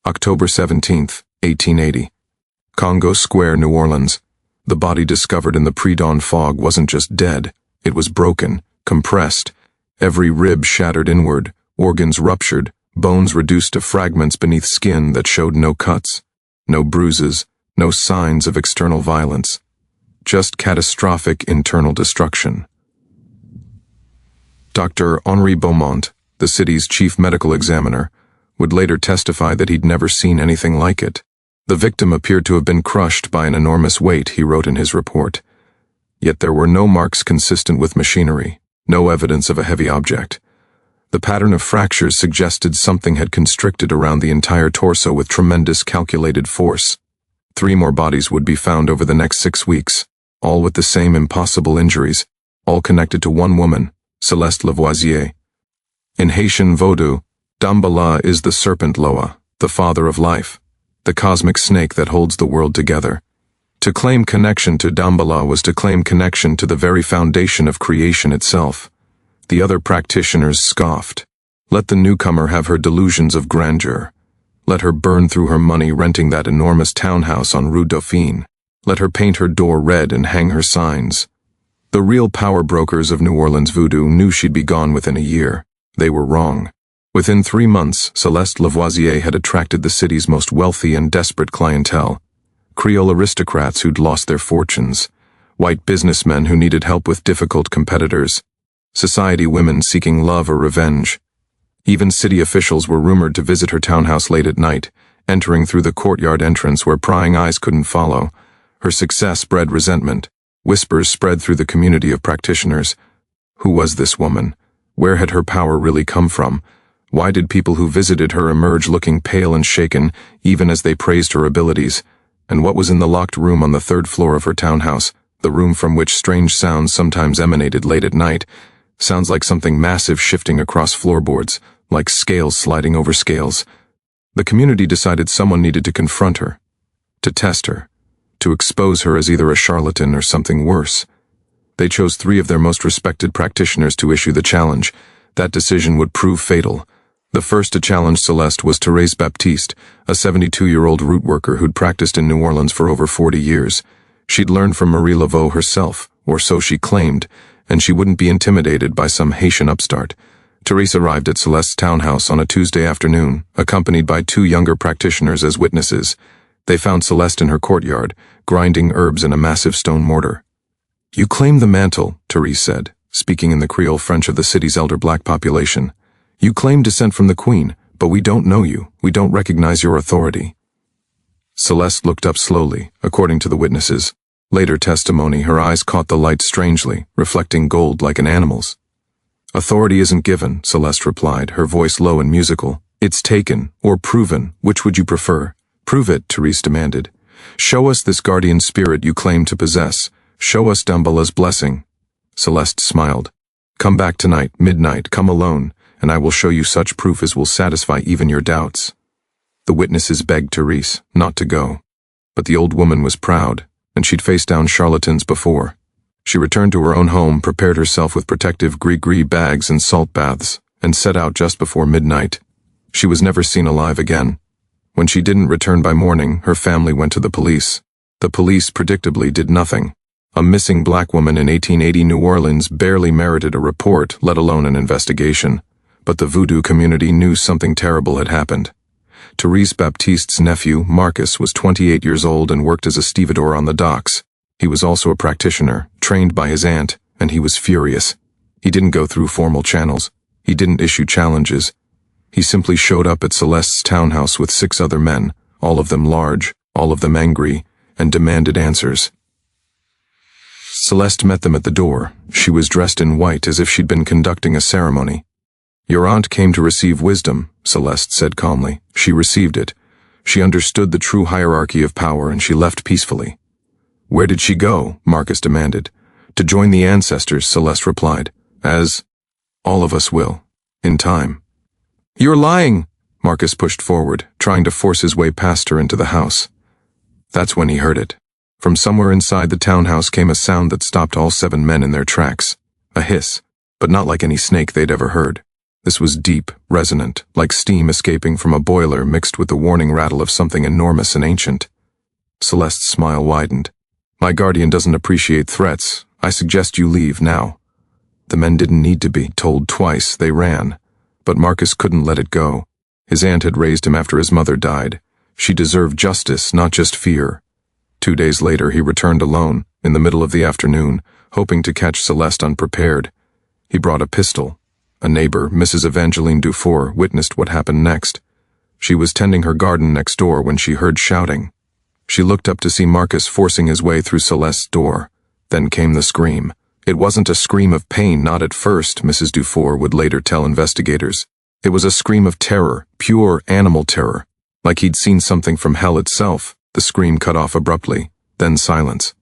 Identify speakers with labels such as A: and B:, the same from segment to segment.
A: October 17th, 1880. Congo Square, New Orleans. The body discovered in the pre-dawn fog wasn't just dead, it was broken, compressed, every rib shattered inward, organs ruptured, bones reduced to fragments beneath skin that showed no cuts, no bruises, no signs of external violence. Just catastrophic internal destruction. Dr. Henri Beaumont, the city's chief medical examiner, would later testify that he'd never seen anything like it. The victim appeared to have been crushed by an enormous weight, he wrote in his report. Yet there were no marks consistent with machinery, no evidence of a heavy object. The pattern of fractures suggested something had constricted around the entire torso with tremendous calculated force. 3 more bodies would be found over the next 6 weeks, all with the same impossible injuries, all connected to one woman, Céleste Lavoisier. In Haitian Voodoo, Damballah is the Serpent Loa, the father of life, the cosmic snake that holds the world together. To claim connection to Damballah was to claim connection to the very foundation of creation itself. The other practitioners scoffed. Let the newcomer have her delusions of grandeur. Let her burn through her money renting that enormous townhouse on Rue Dauphine. Let her paint her door red and hang her signs. The real power brokers of New Orleans voodoo knew she'd be gone within a year. They were wrong. Within 3 months, Céleste Lavoisier had attracted the city's most wealthy and desperate clientele. Creole aristocrats who'd lost their fortunes, white businessmen who needed help with difficult competitors, society women seeking love or revenge. Even city officials were rumored to visit her townhouse late at night, entering through the courtyard entrance where prying eyes couldn't follow. Her success bred resentment. Whispers spread through the community of practitioners. Who was this woman? Where had her power really come from? Why did people who visited her emerge looking pale and shaken, even as they praised her abilities? And what was in the locked room on the 3rd floor of her townhouse, the room from which strange sounds sometimes emanated late at night? Sounds like something massive shifting across floorboards, like scales sliding over scales. The community decided someone needed to confront her, to test her, to expose her as either a charlatan or something worse. They chose 3 of their most respected practitioners to issue the challenge. That decision would prove fatal. The first to challenge Céleste was Thérèse Baptiste, a 72-year-old root worker who'd practiced in New Orleans for over 40 years. She'd learned from Marie Laveau herself, or so she claimed, and she wouldn't be intimidated by some Haitian upstart. Thérèse arrived at Céleste's townhouse on a Tuesday afternoon, accompanied by 2 younger practitioners as witnesses. They found Céleste in her courtyard, grinding herbs in a massive stone mortar. "You claim the mantle," Thérèse said, speaking in the Creole French of the city's elder black population. "You claim descent from the Queen, but we don't know you. We don't recognize your authority." Céleste looked up slowly, according to the witnesses. Later testimony, her eyes caught the light strangely, reflecting gold like an animal's. "Authority isn't given," Céleste replied, her voice low and musical. "It's taken, or proven. Which would you prefer?" "Prove it," Thérèse demanded. "Show us this guardian spirit you claim to possess. Show us Damballah's blessing." Céleste smiled. "Come back tonight, midnight, come alone, and I will show you such proof as will satisfy even your doubts." The witnesses begged Thérèse not to go. But the old woman was proud, and she'd faced down charlatans before. She returned to her own home, prepared herself with protective gris-gris bags and salt baths, and set out just before midnight. She was never seen alive again. When she didn't return by morning, her family went to the police. The police predictably did nothing. A missing black woman in 1880 New Orleans barely merited a report, let alone an investigation. But the voodoo community knew something terrible had happened. Thérèse Baptiste's nephew, Marcus, was 28 years old and worked as a stevedore on the docks. He was also a practitioner, trained by his aunt, and he was furious. He didn't go through formal channels. He didn't issue challenges. He simply showed up at Céleste's townhouse with 6 other men, all of them large, all of them angry, and demanded answers. Céleste met them at the door. She was dressed in white as if she'd been conducting a ceremony. "Your aunt came to receive wisdom," Céleste said calmly. "She received it. She understood the true hierarchy of power and she left peacefully." "Where did she go?" Marcus demanded. "To join the ancestors," Céleste replied. "As all of us will, in time." "You're lying!" Marcus pushed forward, trying to force his way past her into the house. That's when he heard it. From somewhere inside the townhouse came a sound that stopped all 7 men in their tracks. A hiss, but not like any snake they'd ever heard. This was deep, resonant, like steam escaping from a boiler mixed with the warning rattle of something enormous and ancient. Celeste's smile widened. My guardian doesn't appreciate threats. I suggest you leave now. The men didn't need to be told twice. They ran. But Marcus couldn't let it go. His aunt had raised him after his mother died. She deserved justice, not just fear. 2 days later, he returned alone, in the middle of the afternoon, hoping to catch Celeste unprepared. He brought a pistol. A neighbor, Mrs. Evangeline Dufour, witnessed what happened next. She was tending her garden next door when she heard shouting. She looked up to see Marcus forcing his way through Celeste's door. Then came the scream. It wasn't a scream of pain, not at first, Mrs. Dufour would later tell investigators. It was a scream of terror, pure animal terror. Like he'd seen something from hell itself. The scream cut off abruptly, then silence.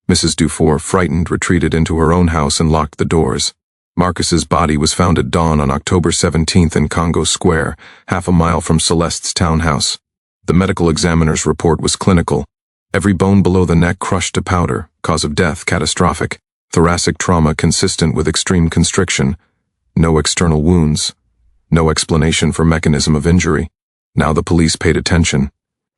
A: Mrs. Dufour, frightened, retreated into her own house and locked the doors. Marcus's body was found at dawn on October 17th in Congo Square, half a mile from Celeste's townhouse. The medical examiner's report was clinical. Every bone below the neck crushed to powder, cause of death catastrophic, thoracic trauma consistent with extreme constriction, no external wounds, no explanation for mechanism of injury. Now the police paid attention.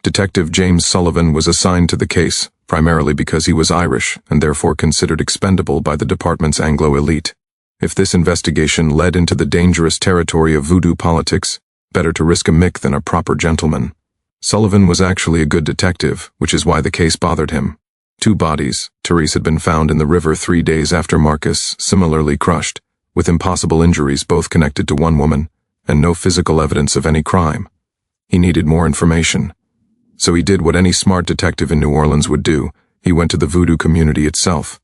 A: Detective James Sullivan was assigned to the case, primarily because he was Irish and therefore considered expendable by the department's Anglo elite. If this investigation led into the dangerous territory of voodoo politics, better to risk a mick than a proper gentleman. Sullivan was actually a good detective, which is why the case bothered him. 2 bodies, Thérèse had been found in the river 3 days after Marcus, similarly crushed, with impossible injuries both connected to one woman, and no physical evidence of any crime. He needed more information. So he did what any smart detective in New Orleans would do. He went to the voodoo community itself.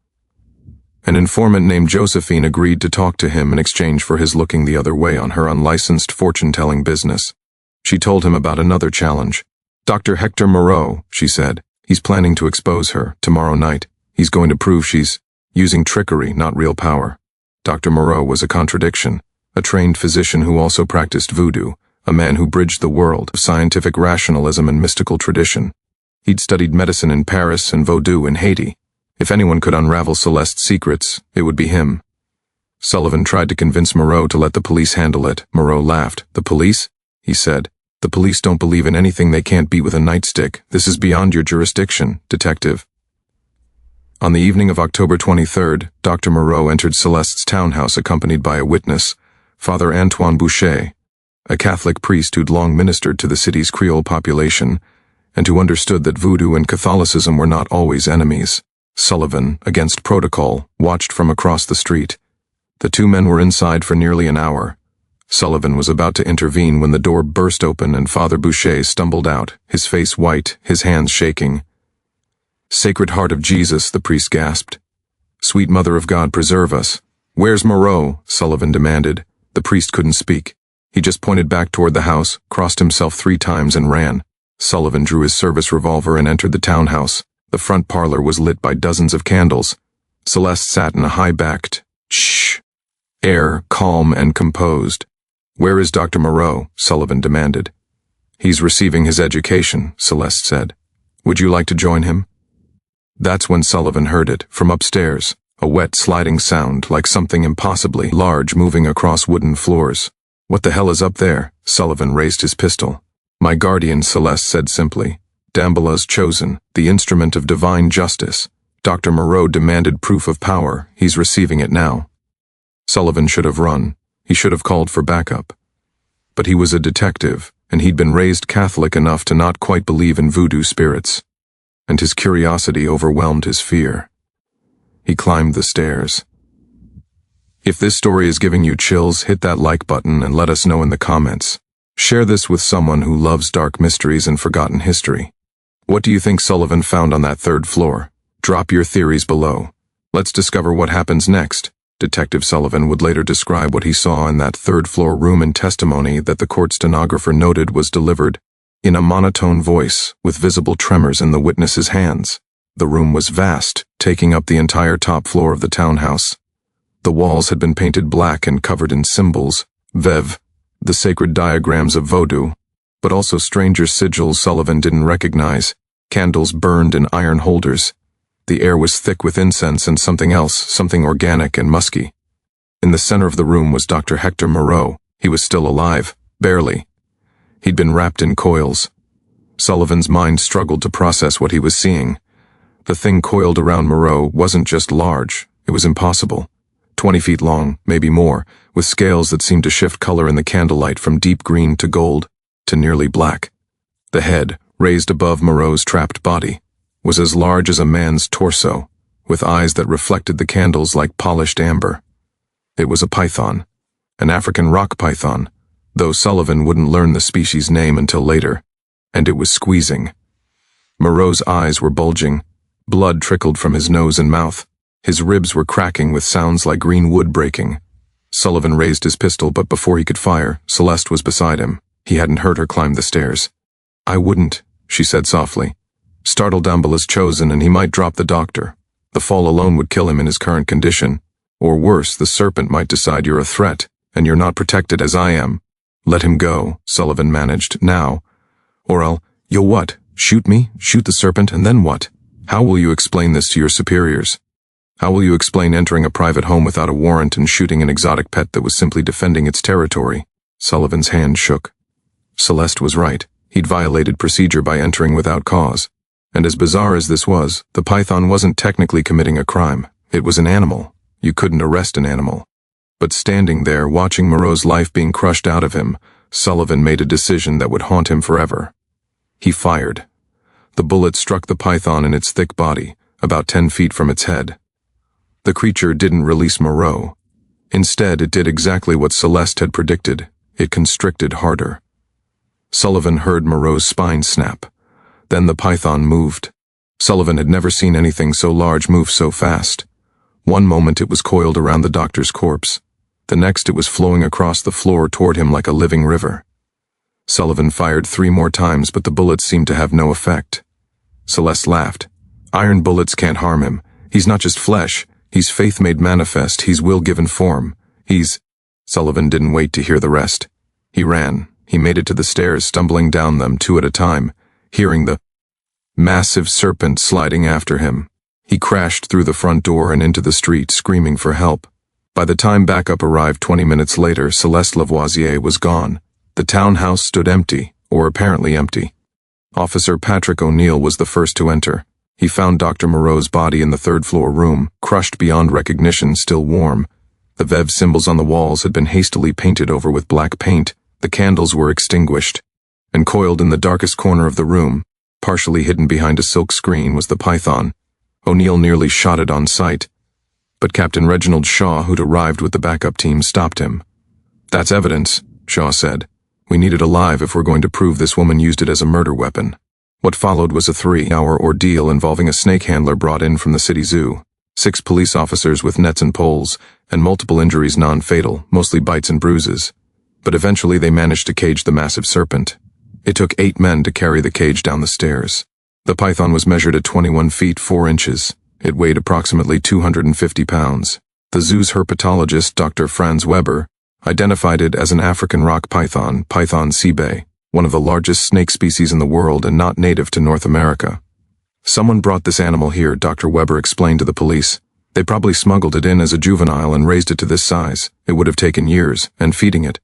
A: An informant named Josephine agreed to talk to him in exchange for his looking the other way on her unlicensed fortune-telling business. She told him about another challenge. Dr. Hector Moreau, she said. He's planning to expose her tomorrow night. He's going to prove she's using trickery, not real power. Dr. Moreau was a contradiction, a trained physician who also practiced voodoo, a man who bridged the world of scientific rationalism and mystical tradition. He'd studied medicine in Paris and Voodoo in Haiti. If anyone could unravel Celeste's secrets, it would be him. Sullivan tried to convince Moreau to let the police handle it. Moreau laughed. The police? He said. The police don't believe in anything they can't beat with a nightstick. This is beyond your jurisdiction, detective. On the evening of October 23rd, Dr. Moreau entered Celeste's townhouse accompanied by a witness, Father Antoine Boucher, a Catholic priest who'd long ministered to the city's Creole population, and who understood that voodoo and Catholicism were not always enemies. Sullivan, against protocol, watched from across the street. The 2 men were inside for nearly an hour. Sullivan was about to intervene when the door burst open and Father Boucher stumbled out, his face white, his hands shaking. Sacred Heart of Jesus, the priest gasped. Sweet Mother of God, preserve us. Where's Moreau? Sullivan demanded. The priest couldn't speak. He just pointed back toward the house, crossed himself 3 times and ran. Sullivan drew his service revolver and entered the townhouse. The front parlor was lit by dozens of candles. Celeste sat in a high-backed, air, calm and composed. Where is Dr. Moreau? Sullivan demanded. He's receiving his education, Celeste said. Would you like to join him? That's when Sullivan heard it, from upstairs, a wet sliding sound like something impossibly large moving across wooden floors. What the hell is up there? Sullivan raised his pistol. My guardian, Celeste said simply. Damballah's chosen, the instrument of divine justice. Dr. Moreau demanded proof of power. He's receiving it now. Sullivan should have run. He should have called for backup. But he was a detective, and he'd been raised Catholic enough to not quite believe in voodoo spirits. And his curiosity overwhelmed his fear. He climbed the stairs. If this story is giving you chills, hit that like button and let us know in the comments. Share this with someone who loves dark mysteries and forgotten history. What do you think Sullivan found on that 3rd floor? Drop your theories below. Let's discover what happens next. Detective Sullivan would later describe what he saw in that 3rd floor room in testimony that the court stenographer noted was delivered in a monotone voice with visible tremors in the witness's hands. The room was vast, taking up the entire top floor of the townhouse. The walls had been painted black and covered in symbols, Vev, the sacred diagrams of Voodoo, but also stranger sigils Sullivan didn't recognize. Candles burned in iron holders. The air was thick with incense and something else, something organic and musky. In the center of the room was Dr. Hector Moreau, He was still alive, barely. He'd been wrapped in coils. Sullivan's mind struggled to process what he was seeing. The thing coiled around Moreau wasn't just large, it was impossible. 20 feet long, maybe more, with scales that seemed to shift color in the candlelight from deep green to gold to nearly black. The head, raised above Moreau's trapped body, was as large as a man's torso, with eyes that reflected the candles like polished amber. It was a python, an African rock python, though Sullivan wouldn't learn the species' name until later, and it was squeezing. Moreau's eyes were bulging. Blood trickled from his nose and mouth. His ribs were cracking with sounds like green wood breaking. Sullivan raised his pistol, but before he could fire, Celeste was beside him. He hadn't heard her climb the stairs. "I wouldn't," she said softly. "Startle Damballah's chosen and he might drop the doctor. The fall alone would kill him in his current condition. Or worse, the Serpent might decide you're a threat, and you're not protected as I am." "Let him go," Sullivan managed, "now. Or you'll what? Shoot me? Shoot the Serpent, and then what? How will you explain this to your superiors? How will you explain entering a private home without a warrant and shooting an exotic pet that was simply defending its territory?" Sullivan's hand shook. Celeste was right. He'd violated procedure by entering without cause. And as bizarre as this was, the python wasn't technically committing a crime. It was an animal. You couldn't arrest an animal. But standing there, watching Moreau's life being crushed out of him, Sullivan made a decision that would haunt him forever. He fired. The bullet struck the python in its thick body, about 10 feet from its head. The creature didn't release Moreau. Instead, it did exactly what Celeste had predicted. It constricted harder. Sullivan heard Moreau's spine snap. Then the python moved. Sullivan had never seen anything so large move so fast. One moment it was coiled around the doctor's corpse. The next it was flowing across the floor toward him like a living river. Sullivan fired 3 more times, but the bullets seemed to have no effect. Celeste laughed. "Iron bullets can't harm him. He's not just flesh. He's faith made manifest. He's will given form. He's—" Sullivan didn't wait to hear the rest. He ran. He made it to the stairs, stumbling down them 2 at a time, hearing the massive Serpent sliding after him. He crashed through the front door and into the street, screaming for help. By the time backup arrived 20 minutes later, Céleste Lavoisier was gone. The townhouse stood empty, or apparently empty. Officer Patrick O'Neill was the first to enter. He found Dr. Moreau's body in the 3rd-floor room, crushed beyond recognition, still warm. The Vev symbols on the walls had been hastily painted over with black paint. The candles were extinguished. And coiled in the darkest corner of the room, partially hidden behind a silk screen, was the python. O'Neill nearly shot it on sight. But Captain Reginald Shaw, who'd arrived with the backup team, stopped him. "That's evidence," Shaw said. "We need it alive if we're going to prove this woman used it as a murder weapon." What followed was a 3-hour ordeal involving a snake handler brought in from the city zoo, 6 police officers with nets and poles, and multiple injuries non-fatal, mostly bites and bruises. But eventually they managed to cage the massive Serpent. It took 8 men to carry the cage down the stairs. The python was measured at 21 feet 4 inches. It weighed approximately 250 pounds. The zoo's herpetologist, Dr. Franz Weber, identified it as an African rock python, Python sebae, one of the largest snake species in the world and not native to North America. "Someone brought this animal here," Dr. Weber explained to the police. "They probably smuggled it in as a juvenile and raised it to this size. It would have taken years, and feeding it."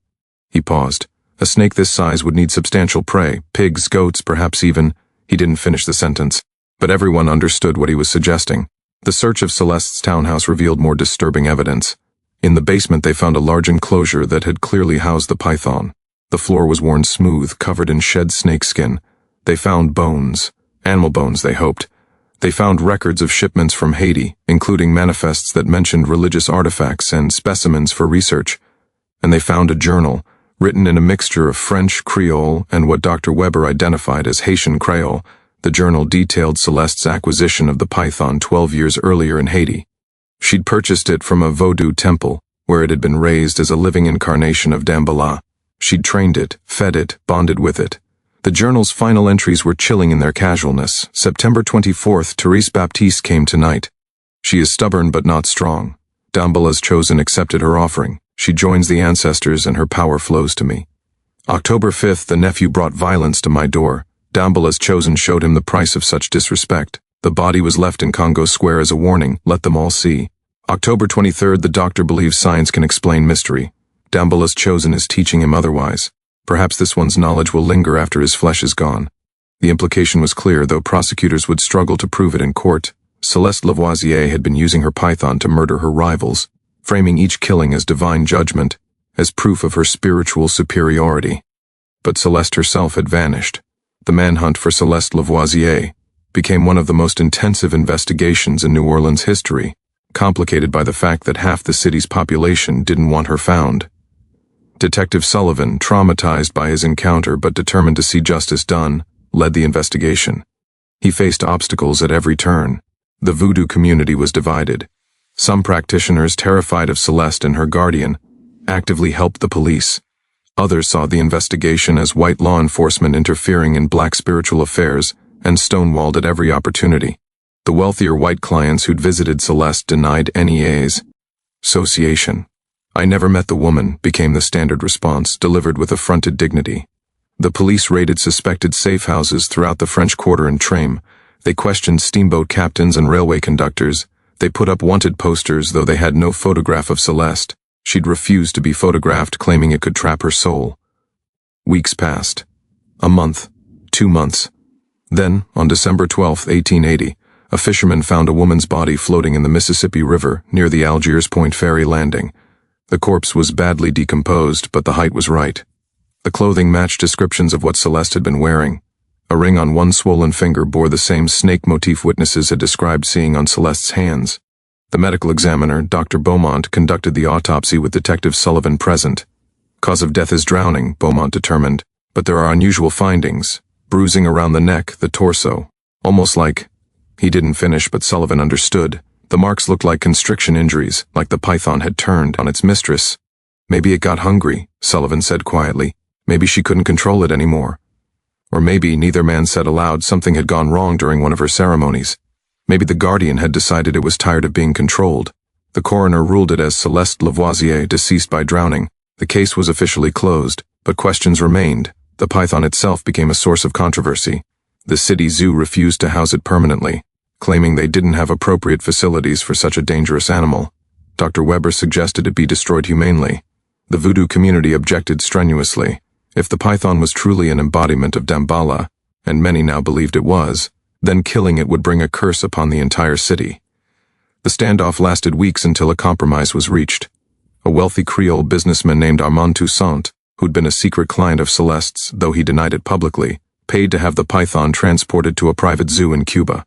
A: He paused. "A snake this size would need substantial prey, pigs, goats, perhaps even—" He didn't finish the sentence, but everyone understood what he was suggesting. The search of Celeste's townhouse revealed more disturbing evidence. In the basement they found a large enclosure that had clearly housed the python. The floor was worn smooth, covered in shed snakeskin. They found bones. Animal bones, they hoped. They found records of shipments from Haiti, including manifests that mentioned religious artifacts and specimens for research. And they found a journal, written in a mixture of French, Creole, and what Dr. Weber identified as Haitian Creole. The journal detailed Celeste's acquisition of the python 12 years earlier in Haiti. She'd purchased it from a Voodoo temple, where it had been raised as a living incarnation of Damballah. She'd trained it, fed it, bonded with it. The journal's final entries were chilling in their casualness. September 24th, Thérèse Baptiste came tonight. She is stubborn but not strong. Damballah's chosen accepted her offering. She joins the ancestors and her power flows to me. October 5th, the nephew brought violence to my door. Damballah's chosen showed him the price of such disrespect. The body was left in Congo Square as a warning, let them all see. October 23rd, the doctor believes science can explain mystery. Damballah's chosen is teaching him otherwise. Perhaps this one's knowledge will linger after his flesh is gone. The implication was clear, though prosecutors would struggle to prove it in court. Céleste Lavoisier had been using her python to murder her rivals, framing each killing as divine judgment, as proof of her spiritual superiority. But Céleste herself had vanished. The manhunt for Céleste Lavoisier became one of the most intensive investigations in New Orleans history, complicated by the fact that half the city's population didn't want her found. Detective Sullivan, traumatized by his encounter but determined to see justice done, led the investigation. He faced obstacles at every turn. The voodoo community was divided. Some practitioners, terrified of Céleste and her guardian, actively helped the police. Others saw the investigation as white law enforcement interfering in black spiritual affairs and stonewalled at every opportunity. The wealthier white clients who'd visited Céleste denied any association. "I never met the woman," became the standard response, delivered with affronted dignity. The police raided suspected safe houses throughout the French Quarter and Trame. They questioned steamboat captains and railway conductors. They put up wanted posters, though they had no photograph of Céleste. She'd refused to be photographed, claiming it could trap her soul. Weeks passed. A month. 2 months. Then, on December 12, 1880, a fisherman found a woman's body floating in the Mississippi River near the Algiers Point ferry landing. The corpse was badly decomposed, but the height was right. The clothing matched descriptions of what Céleste had been wearing. A ring on one swollen finger bore the same snake motif witnesses had described seeing on Céleste's hands. The medical examiner, Dr. Beaumont, conducted the autopsy with Detective Sullivan present. Cause of death is drowning, Beaumont determined, but there are unusual findings. Bruising around the neck, the torso. Almost like... He didn't finish, but Sullivan understood. The marks looked like constriction injuries, like the python had turned on its mistress. "Maybe it got hungry," Sullivan said quietly. "Maybe she couldn't control it anymore." Or maybe, neither man said aloud, something had gone wrong during one of her ceremonies. Maybe the guardian had decided it was tired of being controlled. The coroner ruled it as Céleste Lavoisier, deceased by drowning. The case was officially closed, but questions remained. The python itself became a source of controversy. The city zoo refused to house it permanently, claiming they didn't have appropriate facilities for such a dangerous animal. Dr. Weber suggested it be destroyed humanely. The voodoo community objected strenuously. If the python was truly an embodiment of Damballah, and many now believed it was, then killing it would bring a curse upon the entire city. The standoff lasted weeks until a compromise was reached. A wealthy Creole businessman named Armand Toussaint, who'd been a secret client of Céleste's, though he denied it publicly, paid to have the python transported to a private zoo in Cuba.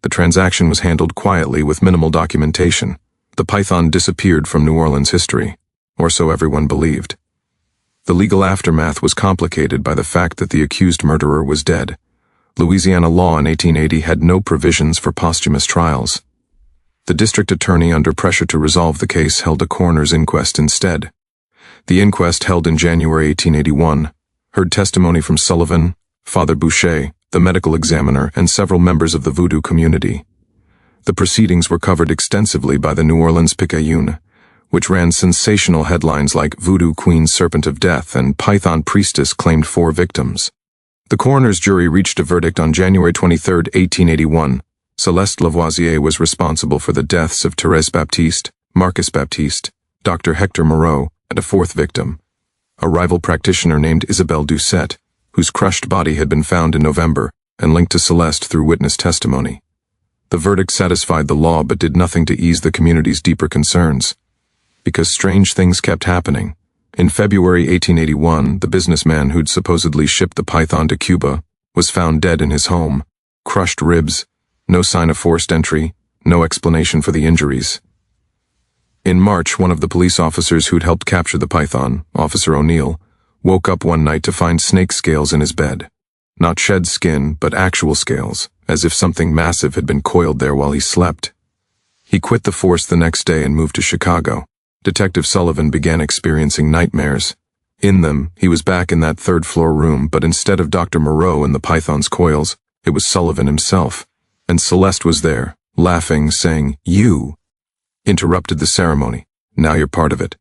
A: The transaction was handled quietly with minimal documentation. The python disappeared from New Orleans history, or so everyone believed. The legal aftermath was complicated by the fact that the accused murderer was dead. Louisiana law in 1880 had no provisions for posthumous trials. The district attorney, under pressure to resolve the case, held a coroner's inquest instead. The inquest, held in January 1881, heard testimony from Sullivan, Father Boucher, the medical examiner, and several members of the voodoo community. The proceedings were covered extensively by the New Orleans Picayune, which ran sensational headlines like "Voodoo Queen Serpent of Death" and "Python Priestess Claimed 4 Victims." The coroner's jury reached a verdict on January 23, 1881. Céleste Lavoisier was responsible for the deaths of Thérèse Baptiste, Marcus Baptiste, Dr. Hector Moreau, and a 4th victim, a rival practitioner named Isabelle Doucet, whose crushed body had been found in November and linked to Céleste through witness testimony. The verdict satisfied the law but did nothing to ease the community's deeper concerns, because strange things kept happening. In February 1881, the businessman who'd supposedly shipped the python to Cuba was found dead in his home. Crushed ribs, no sign of forced entry, no explanation for the injuries. In March, one of the police officers who'd helped capture the python, Officer O'Neill, woke up one night to find snake scales in his bed. Not shed skin, but actual scales, as if something massive had been coiled there while he slept. He quit the force the next day and moved to Chicago. Detective Sullivan began experiencing nightmares. In them, he was back in that 3rd-floor room, but instead of Dr. Moreau and the python's coils, it was Sullivan himself. And Céleste was there, laughing, saying, "You interrupted the ceremony. Now you're part of it."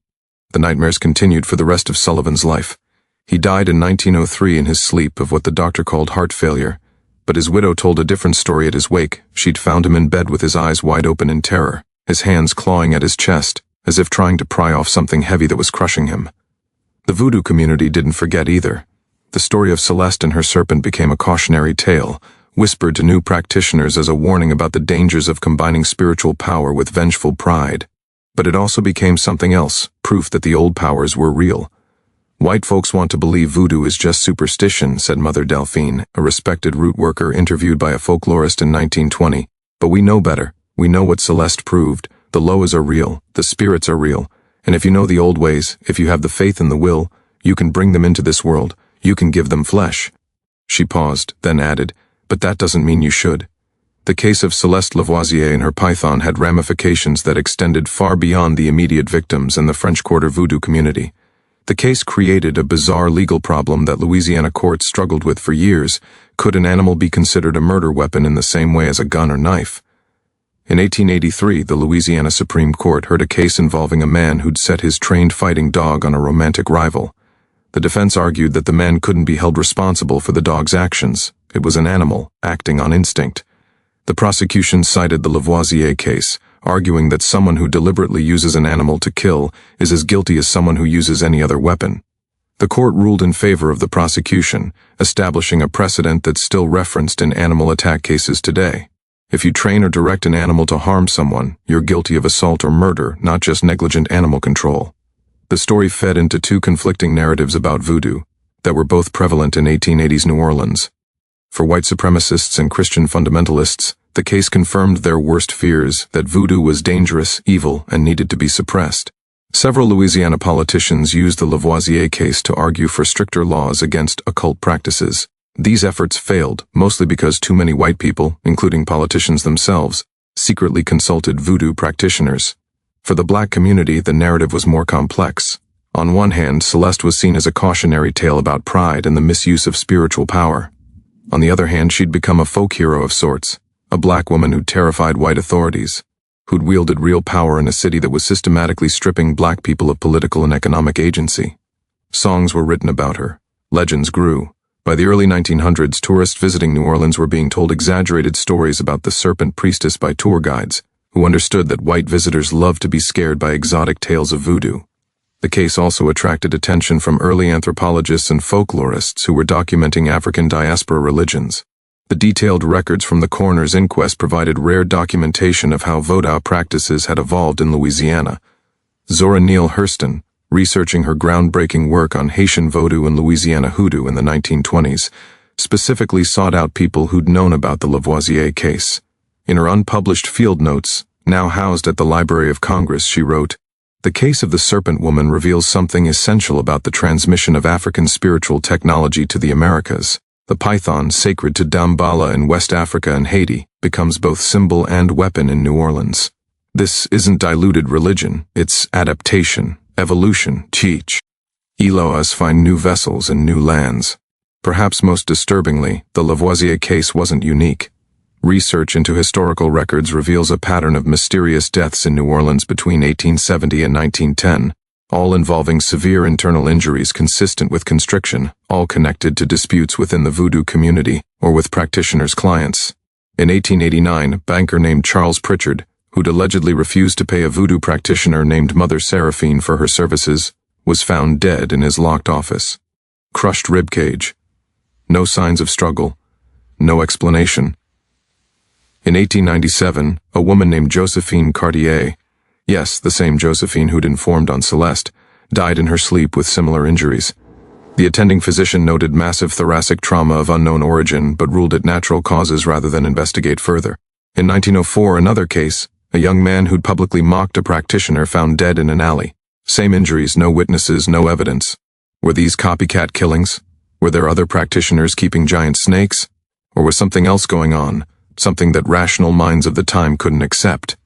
A: The nightmares continued for the rest of Sullivan's life. He died in 1903 in his sleep of what the doctor called heart failure, but his widow told a different story at his wake. She'd found him in bed with his eyes wide open in terror, his hands clawing at his chest, as if trying to pry off something heavy that was crushing him. The voodoo community didn't forget either. The story of Celeste and her serpent became a cautionary tale, whispered to new practitioners as a warning about the dangers of combining spiritual power with vengeful pride. But it also became something else, proof that the old powers were real. "White folks want to believe voodoo is just superstition," said Mother Delphine, a respected root worker interviewed by a folklorist in 1920. "But we know better. We know what Celeste proved. The Laveau'S are real, the spirits are real, and if you know the old ways, if you have the faith and the will, you can bring them into this world, you can give them flesh." She paused, then added, "But that doesn't mean you should." The case of Céleste Lavoisier and her python had ramifications that extended far beyond the immediate victims and the French Quarter voodoo community. The case created a bizarre legal problem that Louisiana courts struggled with for years. Could an animal be considered a murder weapon in the same way as a gun or knife? In 1883, the Louisiana Supreme Court heard a case involving a man who'd set his trained fighting dog on a romantic rival. The defense argued that the man couldn't be held responsible for the dog's actions. It was an animal, acting on instinct. The prosecution cited the Lavoisier case, arguing that someone who deliberately uses an animal to kill is as guilty as someone who uses any other weapon. The court ruled in favor of the prosecution, establishing a precedent that's still referenced in animal attack cases today. If you train or direct an animal to harm someone, you're guilty of assault or murder, not just negligent animal control. The story fed into two conflicting narratives about voodoo that were both prevalent in 1880s New Orleans. For white supremacists and Christian fundamentalists, the case confirmed their worst fears that voodoo was dangerous, evil, and needed to be suppressed. Several Louisiana politicians used the Lavoisier case to argue for stricter laws against occult practices. These efforts failed, mostly because too many white people, including politicians themselves, secretly consulted voodoo practitioners. For the black community, the narrative was more complex. On one hand, Celeste was seen as a cautionary tale about pride and the misuse of spiritual power. On the other hand, she'd become a folk hero of sorts, a black woman who terrified white authorities, who'd wielded real power in a city that was systematically stripping black people of political and economic agency. Songs were written about her. Legends grew. By the early 1900s, tourists visiting New Orleans were being told exaggerated stories about the Serpent priestess by tour guides, who understood that white visitors loved to be scared by exotic tales of voodoo. The case also attracted attention from early anthropologists and folklorists who were documenting African diaspora religions. The detailed records from the coroner's inquest provided rare documentation of how voodoo practices had evolved in Louisiana. Zora Neale Hurston, researching her groundbreaking work on Haitian voodoo and Louisiana hoodoo in the 1920s, specifically sought out people who'd known about the Lavoisier case. In her unpublished field notes, now housed at the Library of Congress, she wrote, "The case of the Serpent woman reveals something essential about the transmission of African spiritual technology to the Americas. The python, sacred to Damballah in West Africa and Haiti, becomes both symbol and weapon in New Orleans. This isn't diluted religion, it's adaptation, evolution, teach. Laveau'S find new vessels in new lands." Perhaps most disturbingly, the Lavoisier case wasn't unique. Research into historical records reveals a pattern of mysterious deaths in New Orleans between 1870 and 1910, all involving severe internal injuries consistent with constriction, all connected to disputes within the voodoo community or with practitioners' clients. In 1889, a banker named Charles Pritchard, who'd allegedly refused to pay a voodoo practitioner named Mother Seraphine for her services, was found dead in his locked office. Crushed ribcage. No signs of struggle. No explanation. In 1897, a woman named Josephine Cartier, yes, the same Josephine who'd informed on Celeste, died in her sleep with similar injuries. The attending physician noted massive thoracic trauma of unknown origin, but ruled it natural causes rather than investigate further. In 1904, another case, a young man who'd publicly mocked a practitioner found dead in an alley. Same injuries, no witnesses, no evidence. Were these copycat killings? Were there other practitioners keeping giant snakes? Or was something else going on? Something that rational minds of the time couldn't accept?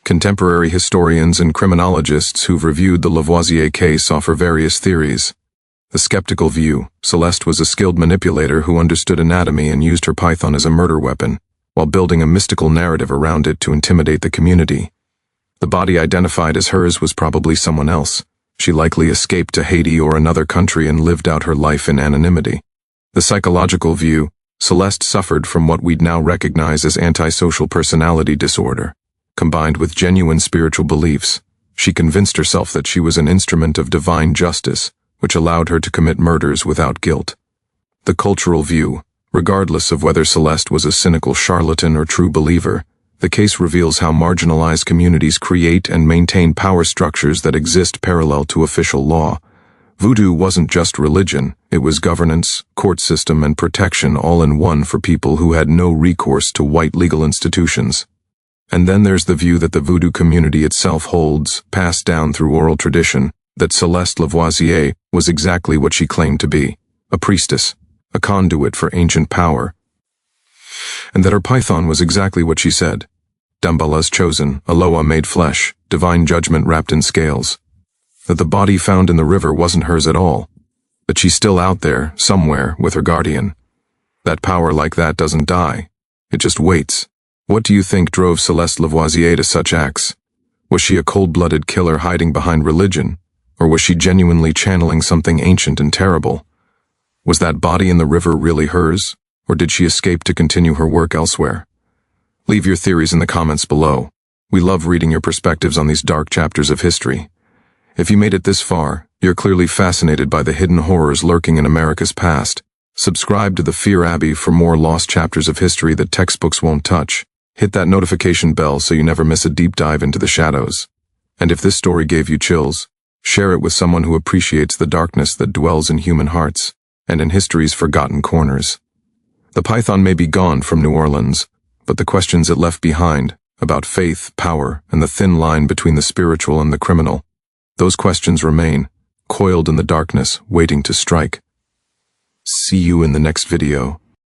A: Contemporary historians and criminologists who've reviewed the Lavoisier case offer various theories. The skeptical view: Celeste was a skilled manipulator who understood anatomy and used her python as a murder weapon, while building a mystical narrative around it to intimidate the community. The body identified as hers was probably someone else. She likely escaped to Haiti or another country and lived out her life in anonymity. The psychological view: Celeste suffered from what we'd now recognize as antisocial personality disorder. combined with genuine spiritual beliefs, she convinced herself that she was an instrument of divine justice, which allowed her to commit murders without guilt. The cultural view, regardless of whether Celeste was a cynical charlatan or true believer, the case reveals how marginalized communities create and maintain power structures that exist parallel to official law. Voodoo wasn't just religion, it was governance, court system, and protection all in one for people who had no recourse to white legal institutions. And then there's the view that the Voodoo community itself holds, passed down through oral tradition, that Céleste Lavoisier was exactly what she claimed to be, a priestess, a conduit for ancient power, and that her python was exactly what she said, Damballah's chosen, Aloha made flesh, divine judgment wrapped in scales. That the body found in the river wasn't hers at all, that she's still out there, somewhere, with her guardian. That power like that doesn't die, it just waits. What do you think drove Céleste Lavoisier to such acts? Was she a cold-blooded killer hiding behind religion, or was she genuinely channeling something ancient and terrible? Was that body in the river really hers, or did she escape to continue her work elsewhere? Leave your theories in the comments below. We love reading your perspectives on these dark chapters of history. If you made it this far, you're clearly fascinated by the hidden horrors lurking in America's past. Subscribe to the Fear Abbey for more lost chapters of history that textbooks won't touch. Hit that notification bell so you never miss a deep dive into the shadows. And if this story gave you chills, share it with someone who appreciates the darkness that dwells in human hearts and in history's forgotten corners. The python may be gone from New Orleans, but the questions it left behind, about faith, power, and the thin line between the spiritual and the criminal, those questions remain, coiled in the darkness, waiting to strike. See you in the next video.